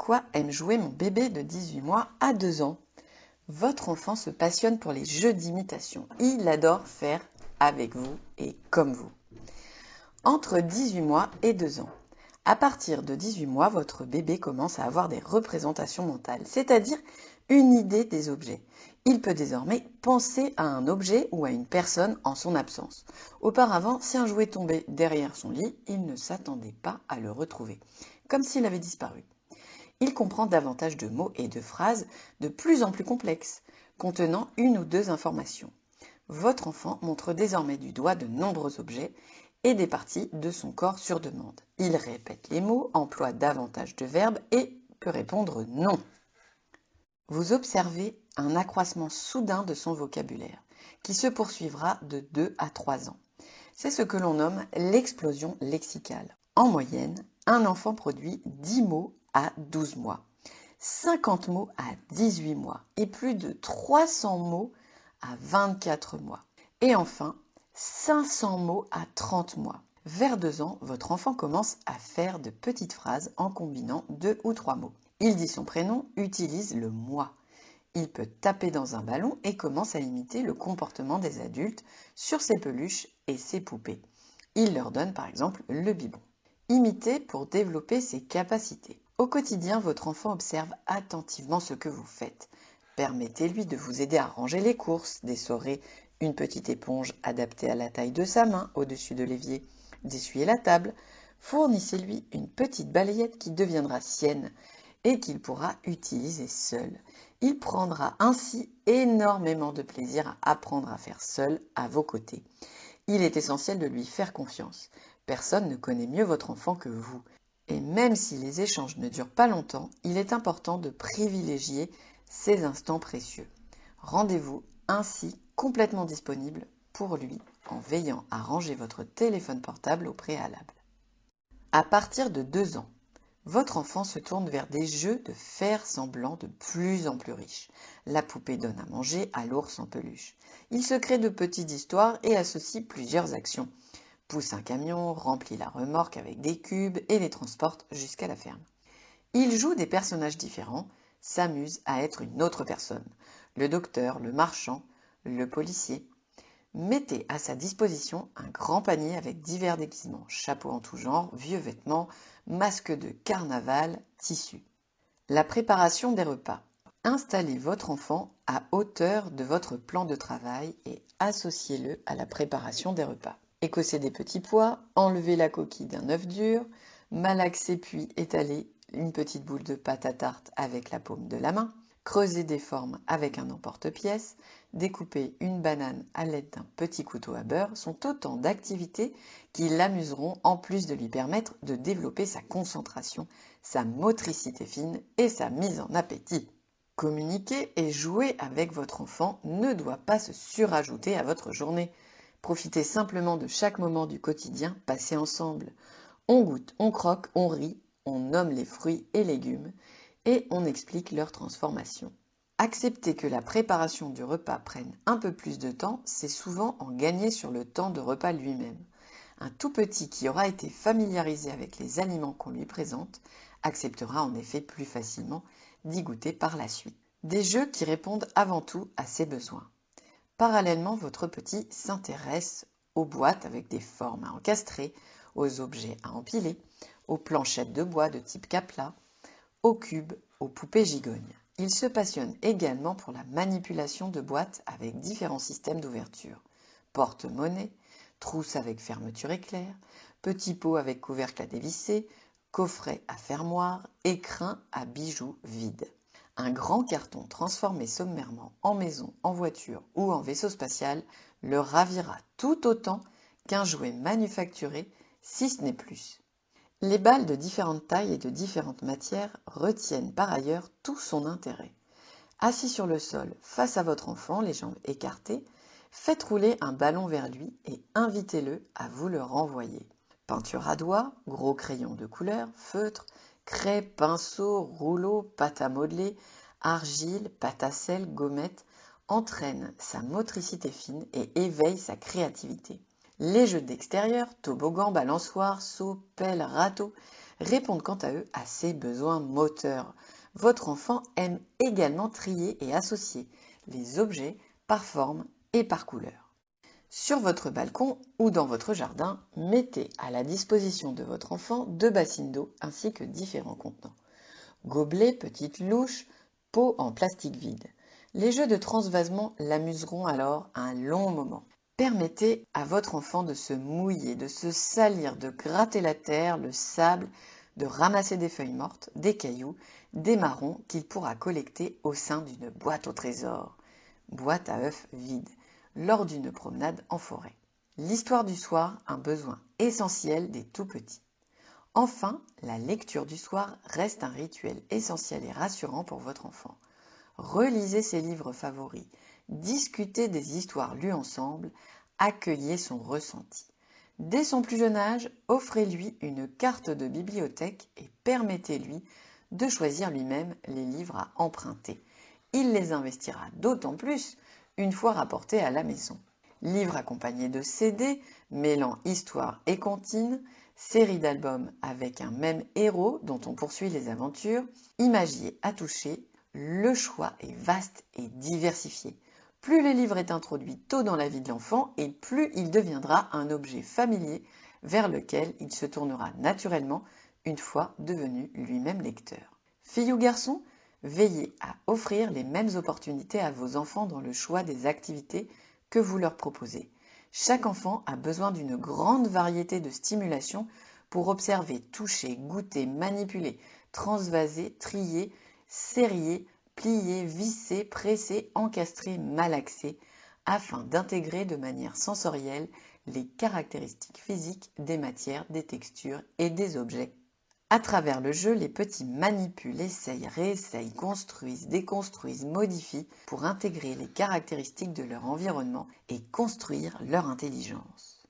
quoi aime jouer mon bébé de 18 mois à 2 ans? Votre enfant se passionne pour les jeux d'imitation. Il adore faire avec vous et comme vous. Entre 18 mois et 2 ans. À partir de 18 mois, votre bébé commence à avoir des représentations mentales, c'est-à-dire une idée des objets. Il peut désormais penser à un objet ou à une personne en son absence. Auparavant, si un jouet tombait derrière son lit, il ne s'attendait pas à le retrouver, comme s'il avait disparu. Il comprend davantage de mots et de phrases de plus en plus complexes, contenant une ou deux informations. Votre enfant montre désormais du doigt de nombreux objets et des parties de son corps sur demande. Il répète les mots, emploie davantage de verbes et peut répondre non. Vous observez un accroissement soudain de son vocabulaire, qui se poursuivra de 2 à 3 ans. C'est ce que l'on nomme l'explosion lexicale. En moyenne, un enfant produit 10 mots à 12 mois, 50 mots à 18 mois et plus de 300 mots à 24 mois. Et enfin, 500 mots à 30 mois. Vers 2 ans, votre enfant commence à faire de petites phrases en combinant 2 ou 3 mots. Il dit son prénom, utilise le moi. Il peut taper dans un ballon et commence à imiter le comportement des adultes sur ses peluches et ses poupées. Il leur donne par exemple le biberon. Imitez pour développer ses capacités. Au quotidien, votre enfant observe attentivement ce que vous faites. Permettez-lui de vous aider à ranger les courses, d'essorer une petite éponge adaptée à la taille de sa main au-dessus de l'évier, d'essuyer la table. Fournissez-lui une petite balayette qui deviendra sienne et qu'il pourra utiliser seul. Il prendra ainsi énormément de plaisir à apprendre à faire seul à vos côtés. Il est essentiel de lui faire confiance. Personne ne connaît mieux votre enfant que vous. Et même si les échanges ne durent pas longtemps, il est important de privilégier ces instants précieux. Rendez-vous ainsi complètement disponible pour lui en veillant à ranger votre téléphone portable au préalable. À partir de 2 ans, votre enfant se tourne vers des jeux de faire semblant de plus en plus riches. La poupée donne à manger à l'ours en peluche. Il se crée de petites histoires et associe plusieurs actions. Pousse un camion, remplit la remorque avec des cubes et les transporte jusqu'à la ferme. Il joue des personnages différents, s'amuse à être une autre personne. Le docteur, le marchand, le policier. Mettez à sa disposition un grand panier avec divers déguisements, chapeaux en tout genre, vieux vêtements, masques de carnaval, tissus. La préparation des repas. Installez votre enfant à hauteur de votre plan de travail et associez-le à la préparation des repas. Écossez des petits pois, enlevez la coquille d'un œuf dur, malaxez puis étalez une petite boule de pâte à tarte avec la paume de la main, creusez des formes avec un emporte-pièce, découpez une banane à l'aide d'un petit couteau à beurre sont autant d'activités qui l'amuseront en plus de lui permettre de développer sa concentration, sa motricité fine et sa mise en appétit. Communiquer et jouer avec votre enfant ne doit pas se surajouter à votre journée. Profitez simplement de chaque moment du quotidien passé ensemble. On goûte, on croque, on rit, on nomme les fruits et légumes et on explique leur transformation. Accepter que la préparation du repas prenne un peu plus de temps, c'est souvent en gagner sur le temps de repas lui-même. Un tout petit qui aura été familiarisé avec les aliments qu'on lui présente acceptera en effet plus facilement d'y goûter par la suite. Des jeux qui répondent avant tout à ses besoins. Parallèlement, votre petit s'intéresse aux boîtes avec des formes à encastrer, aux objets à empiler, aux planchettes de bois de type Capla, aux cubes, aux poupées gigognes. Il se passionne également pour la manipulation de boîtes avec différents systèmes d'ouverture. Porte-monnaie, trousse avec fermeture éclair, petit pot avec couvercle à dévisser, coffret à fermoir, écrin à bijoux vide. Un grand carton transformé sommairement en maison, en voiture ou en vaisseau spatial le ravira tout autant qu'un jouet manufacturé, si ce n'est plus. Les balles de différentes tailles et de différentes matières retiennent par ailleurs tout son intérêt. Assis sur le sol, face à votre enfant, les jambes écartées, faites rouler un ballon vers lui et invitez-le à vous le renvoyer. Peinture à doigts, gros crayons de couleur, feutre, craie, pinceau, rouleau, pâte à modeler, argile, pâte à sel, gommette, entraîne sa motricité fine et éveille sa créativité. Les jeux d'extérieur, toboggan, balançoire, saut, pelle, râteau, répondent quant à eux à ses besoins moteurs. Votre enfant aime également trier et associer les objets par forme et par couleur. Sur votre balcon ou dans votre jardin, mettez à la disposition de votre enfant 2 bassines d'eau ainsi que différents contenants. Gobelets, petites louches, pots en plastique vide. Les jeux de transvasement l'amuseront alors un long moment. Permettez à votre enfant de se mouiller, de se salir, de gratter la terre, le sable, de ramasser des feuilles mortes, des cailloux, des marrons qu'il pourra collecter au sein d'une boîte au trésor, boîte à œufs vide, lors d'une promenade en forêt. L'histoire du soir, un besoin essentiel des tout-petits. Enfin, la lecture du soir reste un rituel essentiel et rassurant pour votre enfant. Relisez ses livres favoris, discutez des histoires lues ensemble, accueillez son ressenti. Dès son plus jeune âge, offrez-lui une carte de bibliothèque et permettez-lui de choisir lui-même les livres à emprunter. Il les investira d'autant plus une fois rapportés à la maison. Livres accompagnés de CD, mêlant histoire et comptine, série d'albums avec un même héros dont on poursuit les aventures, imagier à toucher, le choix est vaste et diversifié. Plus le livre est introduit tôt dans la vie de l'enfant et plus il deviendra un objet familier vers lequel il se tournera naturellement une fois devenu lui-même lecteur. Fille ou garçon, veillez à offrir les mêmes opportunités à vos enfants dans le choix des activités que vous leur proposez. Chaque enfant a besoin d'une grande variété de stimulations pour observer, toucher, goûter, manipuler, transvaser, trier, serrer, plier, visser, presser, encastrer, malaxer, afin d'intégrer de manière sensorielle les caractéristiques physiques des matières, des textures et des objets. À travers le jeu, les petits manipulent, essayent, réessayent, construisent, déconstruisent, modifient pour intégrer les caractéristiques de leur environnement et construire leur intelligence.